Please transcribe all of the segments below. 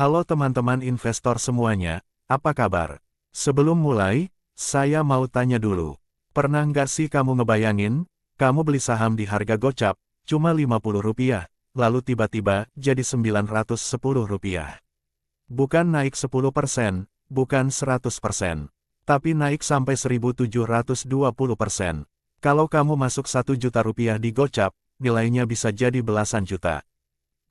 Halo teman-teman investor semuanya, apa kabar? Sebelum mulai, saya mau tanya dulu. Pernah nggak sih kamu ngebayangin, kamu beli saham di harga gocap, cuma Rp50, lalu tiba-tiba jadi Rp910. Bukan naik 10%, bukan 100%, tapi naik sampai 1.720%. Kalau kamu masuk Rp1 juta di gocap, nilainya bisa jadi belasan juta.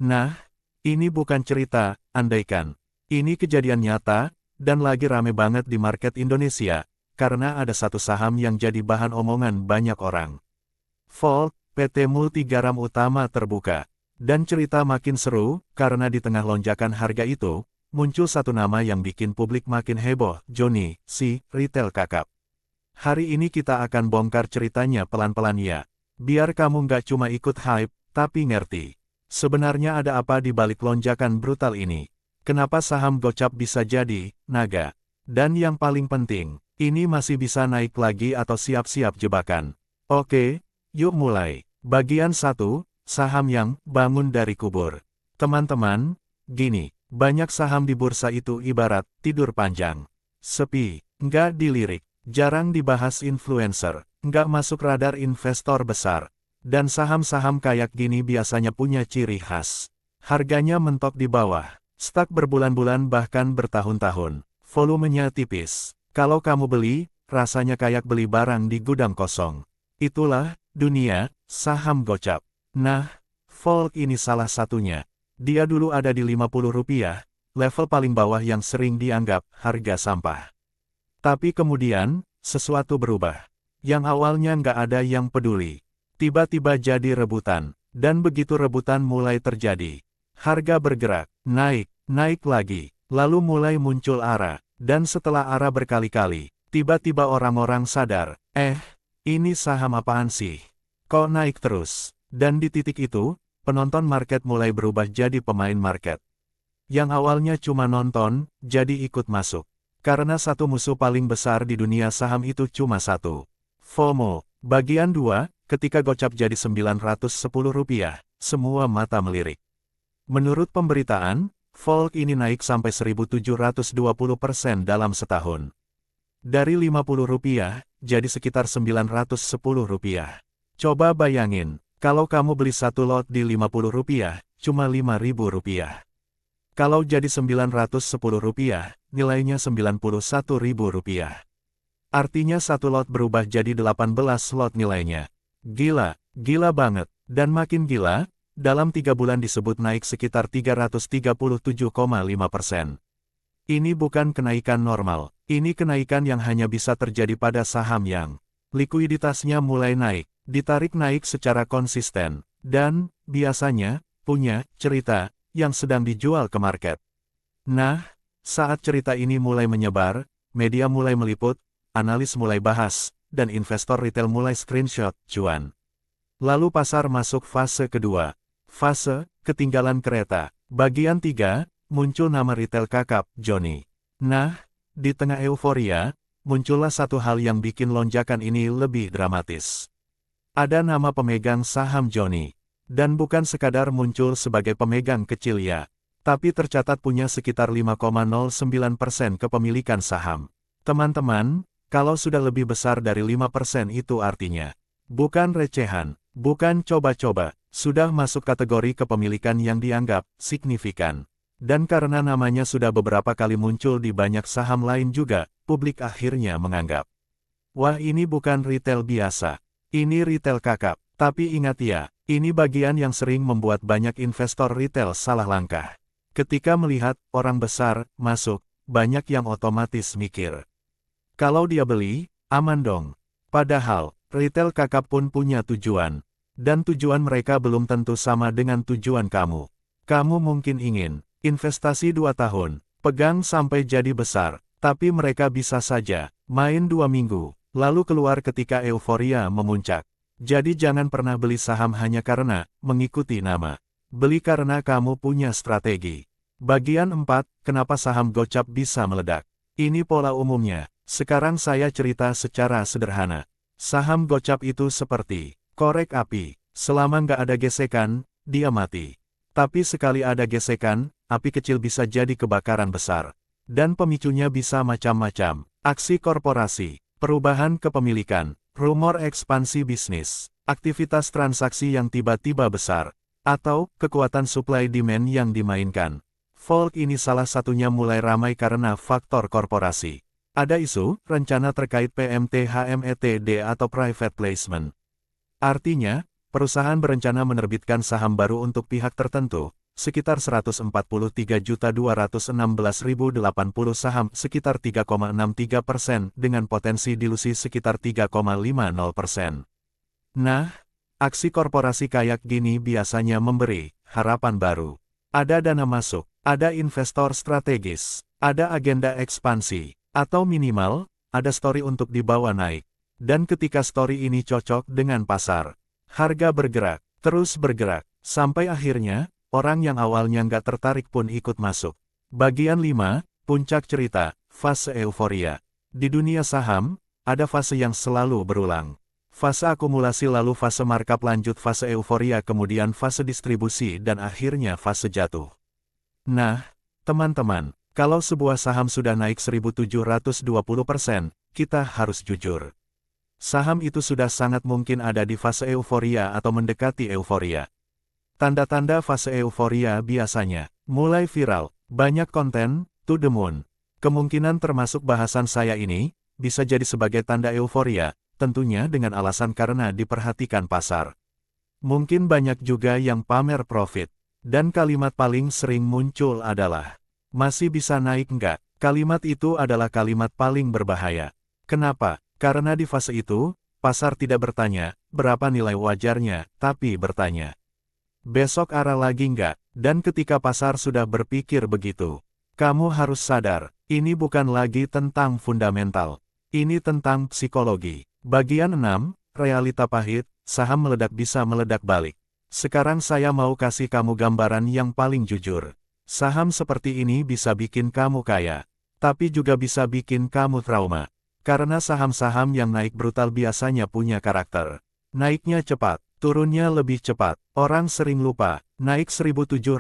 Nah, ini bukan cerita, andaikan. Ini kejadian nyata, dan lagi rame banget di market Indonesia, karena ada satu saham yang jadi bahan omongan banyak orang. Volt, PT Multigaram Utama terbuka. Dan cerita makin seru, karena di tengah lonjakan harga itu, muncul satu nama yang bikin publik makin heboh, Johnny, si retail kakap. Hari ini kita akan bongkar ceritanya pelan-pelan ya. Biar kamu nggak cuma ikut hype, tapi ngerti. Sebenarnya ada apa di balik lonjakan brutal ini? Kenapa saham gocap bisa jadi naga? Dan yang paling penting, ini masih bisa naik lagi atau siap-siap jebakan? Oke, yuk mulai. Bagian 1, saham yang bangun dari kubur. Teman-teman, gini, banyak saham di bursa itu ibarat tidur panjang. Sepi, nggak dilirik, jarang dibahas influencer, nggak masuk radar investor besar. Dan saham-saham kayak gini biasanya punya ciri khas. Harganya mentok di bawah, stuck berbulan-bulan bahkan bertahun-tahun. Volumenya tipis. Kalau kamu beli, rasanya kayak beli barang di gudang kosong. Itulah dunia saham gocap. Nah, Volt ini salah satunya. Dia dulu ada di Rp50, level paling bawah yang sering dianggap harga sampah. Tapi kemudian, sesuatu berubah. Yang awalnya nggak ada yang peduli. Tiba-tiba jadi rebutan, dan begitu rebutan mulai terjadi. Harga bergerak, naik lagi, lalu mulai muncul ARA, dan setelah ARA berkali-kali, tiba-tiba orang-orang sadar, ini saham apaan sih? Kok naik terus? Dan di titik itu, penonton market mulai berubah jadi pemain market. Yang awalnya cuma nonton, jadi ikut masuk. Karena satu musuh paling besar di dunia saham itu cuma satu. FOMO. Bagian 2, ketika gocap jadi Rp910, semua mata melirik. Menurut pemberitaan, Volt ini naik sampai 1.720% dalam setahun. Dari Rp50, jadi sekitar Rp910. Coba bayangin, kalau kamu beli satu lot di Rp50, cuma Rp5.000. Kalau jadi Rp910, nilainya Rp91.000. Artinya satu lot berubah jadi 18 lot nilainya. Gila banget. Dan makin gila, dalam 3 bulan disebut naik sekitar 337,5%. Ini bukan kenaikan normal, ini kenaikan yang hanya bisa terjadi pada saham yang likuiditasnya mulai naik, ditarik naik secara konsisten, dan, biasanya, punya cerita yang sedang dijual ke market. Nah, saat cerita ini mulai menyebar, media mulai meliput, analis mulai bahas, dan investor retail mulai screenshot cuan. Lalu pasar masuk fase kedua. Fase ketinggalan kereta. Bagian 3, muncul nama retail kakap, Johnny. Nah, di tengah euforia, muncullah satu hal yang bikin lonjakan ini lebih dramatis. Ada nama pemegang saham Johnny. Dan bukan sekadar muncul sebagai pemegang kecil ya, tapi tercatat punya sekitar 5,09% kepemilikan saham. Teman-teman, kalau sudah lebih besar dari 5% itu artinya, bukan recehan, bukan coba-coba, sudah masuk kategori kepemilikan yang dianggap signifikan. Dan karena namanya sudah beberapa kali muncul di banyak saham lain juga, publik akhirnya menganggap, wah ini bukan retail biasa, ini retail kakap. Tapi ingat ya, ini bagian yang sering membuat banyak investor retail salah langkah. Ketika melihat orang besar masuk, banyak yang otomatis mikir, kalau dia beli, aman dong. Padahal, retail kakap pun punya tujuan. Dan tujuan mereka belum tentu sama dengan tujuan kamu. Kamu mungkin ingin investasi 2 tahun, pegang sampai jadi besar, tapi mereka bisa saja main 2 minggu, lalu keluar ketika euforia memuncak. Jadi jangan pernah beli saham hanya karena mengikuti nama. Beli karena kamu punya strategi. Bagian 4, kenapa saham gocap bisa meledak? Ini pola umumnya. Sekarang saya cerita secara sederhana. Saham gocap itu seperti korek api. Selama nggak ada gesekan, dia mati. Tapi sekali ada gesekan, api kecil bisa jadi kebakaran besar. Dan pemicunya bisa macam-macam. Aksi korporasi, perubahan kepemilikan, rumor ekspansi bisnis, aktivitas transaksi yang tiba-tiba besar, atau kekuatan supply demand yang dimainkan. Volt ini salah satunya mulai ramai karena faktor korporasi. Ada isu, rencana terkait PMT-HMETD atau private placement. Artinya, perusahaan berencana menerbitkan saham baru untuk pihak tertentu, sekitar 143.216.080 saham, sekitar 3,63% dengan potensi dilusi sekitar 3,50%. Nah, aksi korporasi kayak gini biasanya memberi harapan baru. Ada dana masuk, ada investor strategis, ada agenda ekspansi, atau minimal, ada story untuk dibawa naik. Dan ketika story ini cocok dengan pasar, harga bergerak, terus bergerak, sampai akhirnya, orang yang awalnya nggak tertarik pun ikut masuk. Bagian 5, puncak cerita, fase euforia. Di dunia saham, ada fase yang selalu berulang. Fase akumulasi lalu fase markup lanjut fase euforia kemudian fase distribusi dan akhirnya fase jatuh. Nah, teman-teman, kalau sebuah saham sudah naik 1720%, kita harus jujur. Saham itu sudah sangat mungkin ada di fase euforia atau mendekati euforia. Tanda-tanda fase euforia biasanya mulai viral, banyak konten, to the moon. Kemungkinan termasuk bahasan saya ini, bisa jadi sebagai tanda euforia, tentunya dengan alasan karena diperhatikan pasar. Mungkin banyak juga yang pamer profit. Dan kalimat paling sering muncul adalah, masih bisa naik nggak? Kalimat itu adalah kalimat paling berbahaya. Kenapa? Karena di fase itu, pasar tidak bertanya, berapa nilai wajarnya, tapi bertanya, besok arah lagi nggak? Dan ketika pasar sudah berpikir begitu, kamu harus sadar, ini bukan lagi tentang fundamental. Ini tentang psikologi. Bagian 6, realita pahit, saham meledak bisa meledak balik. Sekarang saya mau kasih kamu gambaran yang paling jujur. Saham seperti ini bisa bikin kamu kaya, tapi juga bisa bikin kamu trauma. Karena saham-saham yang naik brutal biasanya punya karakter. Naiknya cepat, turunnya lebih cepat. Orang sering lupa, naik 1720%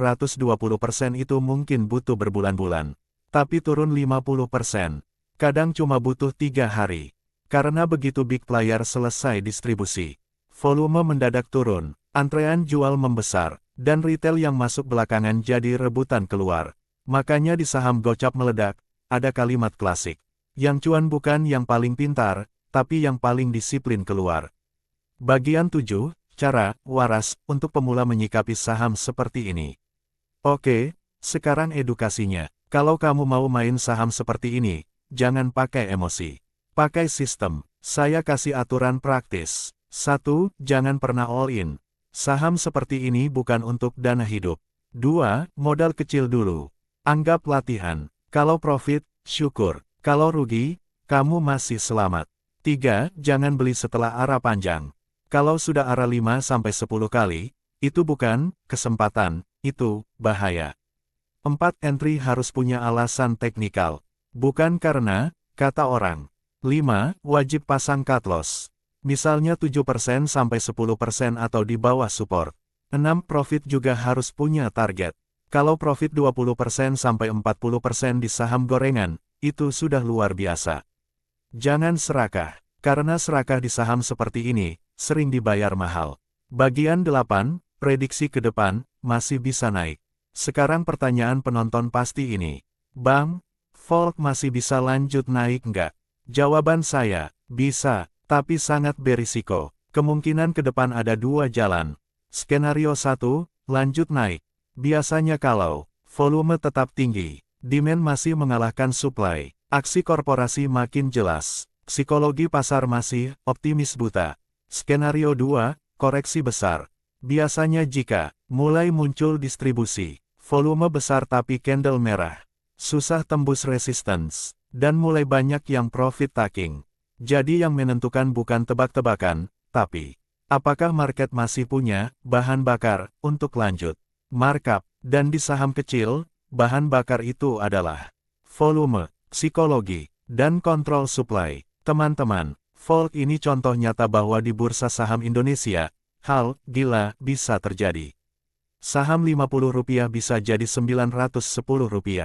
itu mungkin butuh berbulan-bulan. Tapi turun 50%. Kadang cuma butuh 3 hari. Karena begitu big player selesai distribusi, volume mendadak turun. Antrean jual membesar, dan retail yang masuk belakangan jadi rebutan keluar. Makanya di saham gocap meledak, ada kalimat klasik. Yang cuan bukan yang paling pintar, tapi yang paling disiplin keluar. Bagian 7, cara waras untuk pemula menyikapi saham seperti ini. Oke, sekarang edukasinya. Kalau kamu mau main saham seperti ini, jangan pakai emosi. Pakai sistem. Saya kasih aturan praktis. 1. Jangan pernah all in. Saham seperti ini bukan untuk dana hidup. 2. Modal kecil dulu. Anggap latihan. Kalau profit, syukur. Kalau rugi, kamu masih selamat. 3. Jangan beli setelah arah panjang. Kalau sudah arah 5-10 kali, itu bukan kesempatan, itu bahaya. 4. Entry harus punya alasan teknikal. Bukan karena, kata orang. 5. Wajib pasang cut loss. Misalnya 7% sampai 10% atau di bawah support. 6. Profit juga harus punya target. Kalau profit 20% sampai 40% di saham gorengan, itu sudah luar biasa. Jangan serakah, karena serakah di saham seperti ini, sering dibayar mahal. Bagian 8, prediksi ke depan, masih bisa naik. Sekarang pertanyaan penonton pasti ini. Bang, Volt masih bisa lanjut naik nggak? Jawaban saya, bisa. Tapi sangat berisiko. Kemungkinan ke depan ada 2 jalan. Skenario 1, lanjut naik. Biasanya kalau volume tetap tinggi, demand masih mengalahkan supply, aksi korporasi makin jelas, psikologi pasar masih optimis buta. Skenario 2, koreksi besar. Biasanya jika mulai muncul distribusi, volume besar tapi candle merah, susah tembus resistance, dan mulai banyak yang profit taking. Jadi yang menentukan bukan tebak-tebakan, tapi apakah market masih punya bahan bakar untuk lanjut markup. Dan di saham kecil, bahan bakar itu adalah volume, psikologi, dan kontrol supply. Teman-teman, Volt ini contoh nyata bahwa di bursa saham Indonesia, hal gila bisa terjadi. Saham Rp50 bisa jadi Rp910.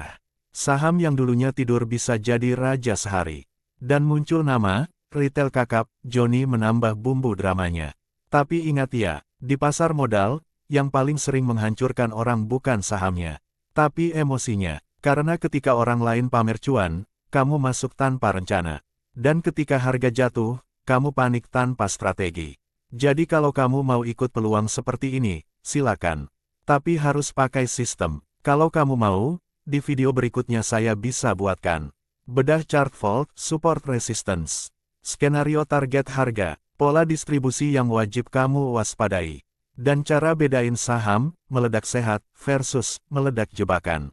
Saham yang dulunya tidur bisa jadi raja sehari. Dan muncul nama, retail kakap, Joni menambah bumbu dramanya. Tapi ingat ya, di pasar modal, yang paling sering menghancurkan orang bukan sahamnya, tapi emosinya. Karena ketika orang lain pamer cuan, kamu masuk tanpa rencana. Dan ketika harga jatuh, kamu panik tanpa strategi. Jadi kalau kamu mau ikut peluang seperti ini, silakan. Tapi harus pakai sistem. Kalau kamu mau, di video berikutnya saya bisa buatkan. Bedah chart fault, support resistance. Skenario target harga, pola distribusi yang wajib kamu waspadai. Dan cara bedain saham, meledak sehat, versus meledak jebakan.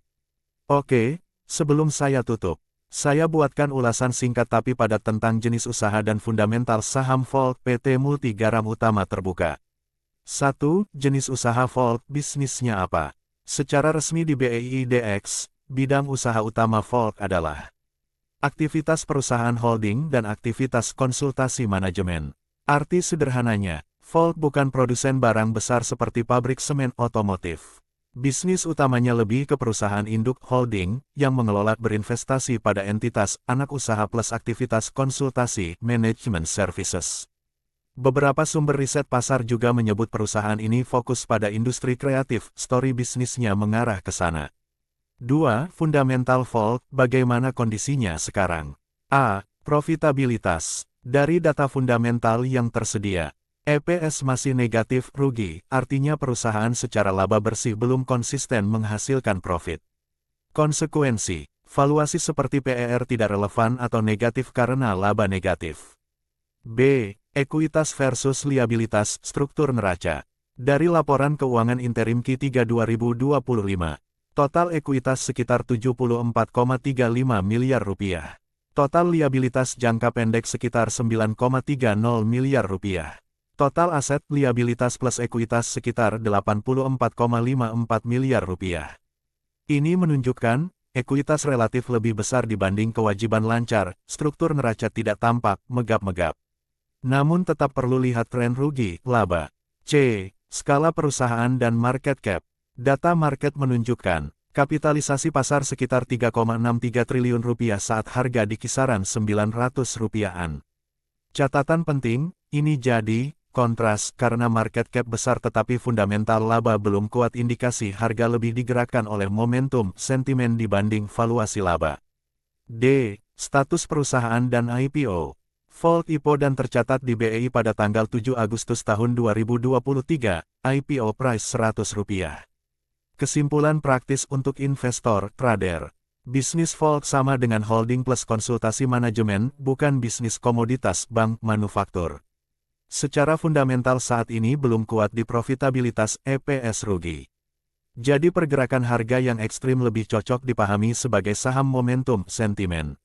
Oke, sebelum saya tutup, saya buatkan ulasan singkat tapi padat tentang jenis usaha dan fundamental saham Volt PT Multi Garam Utama Terbuka. 1. Jenis usaha Volt, bisnisnya apa? Secara resmi di BEIDX, bidang usaha utama Volt adalah aktivitas perusahaan holding dan aktivitas konsultasi manajemen. Arti sederhananya, Volt bukan produsen barang besar seperti pabrik semen otomotif. Bisnis utamanya lebih ke perusahaan induk holding yang mengelola berinvestasi pada entitas anak usaha plus aktivitas konsultasi management services. Beberapa sumber riset pasar juga menyebut perusahaan ini fokus pada industri kreatif, story bisnisnya mengarah ke sana. 2. Fundamental Volt, bagaimana kondisinya sekarang? A. Profitabilitas. Dari data fundamental yang tersedia, EPS masih negatif rugi, artinya perusahaan secara laba bersih belum konsisten menghasilkan profit. Konsekuensi, valuasi seperti PER tidak relevan atau negatif karena laba negatif. B. Ekuitas versus liabilitas, struktur neraca. Dari laporan keuangan interim Q3 2025, total ekuitas sekitar Rp74,35 miliar. Total liabilitas jangka pendek sekitar Rp9,30 miliar. Total aset liabilitas plus ekuitas sekitar Rp84,54 miliar. Ini menunjukkan, ekuitas relatif lebih besar dibanding kewajiban lancar, struktur neraca tidak tampak megap-megap. Namun tetap perlu lihat tren rugi, laba. C. Skala perusahaan dan market cap. Data market menunjukkan, kapitalisasi pasar sekitar Rp3,63 triliun saat harga di kisaran Rp900-an. Catatan penting, ini jadi kontras karena market cap besar tetapi fundamental laba belum kuat, indikasi harga lebih digerakkan oleh momentum sentimen dibanding valuasi laba. D. Status perusahaan dan IPO. Volt IPO dan tercatat di BEI pada tanggal 7 Agustus tahun 2023, IPO price Rp100. Kesimpulan praktis untuk investor, trader. Bisnis Volt sama dengan holding plus konsultasi manajemen, bukan bisnis komoditas bank manufaktur. Secara fundamental saat ini belum kuat di profitabilitas, EPS rugi. Jadi pergerakan harga yang ekstrim lebih cocok dipahami sebagai saham momentum sentimen.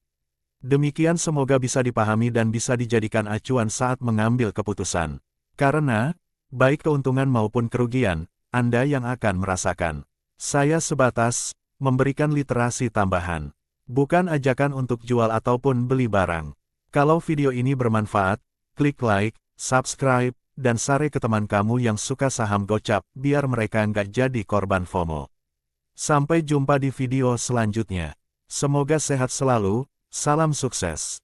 Demikian semoga bisa dipahami dan bisa dijadikan acuan saat mengambil keputusan. Karena, baik keuntungan maupun kerugian, Anda yang akan merasakan. Saya sebatas memberikan literasi tambahan. Bukan ajakan untuk jual ataupun beli barang. Kalau video ini bermanfaat, klik like, subscribe, dan share ke teman kamu yang suka saham gocap, biar mereka nggak jadi korban FOMO. Sampai jumpa di video selanjutnya. Semoga sehat selalu. Salam sukses.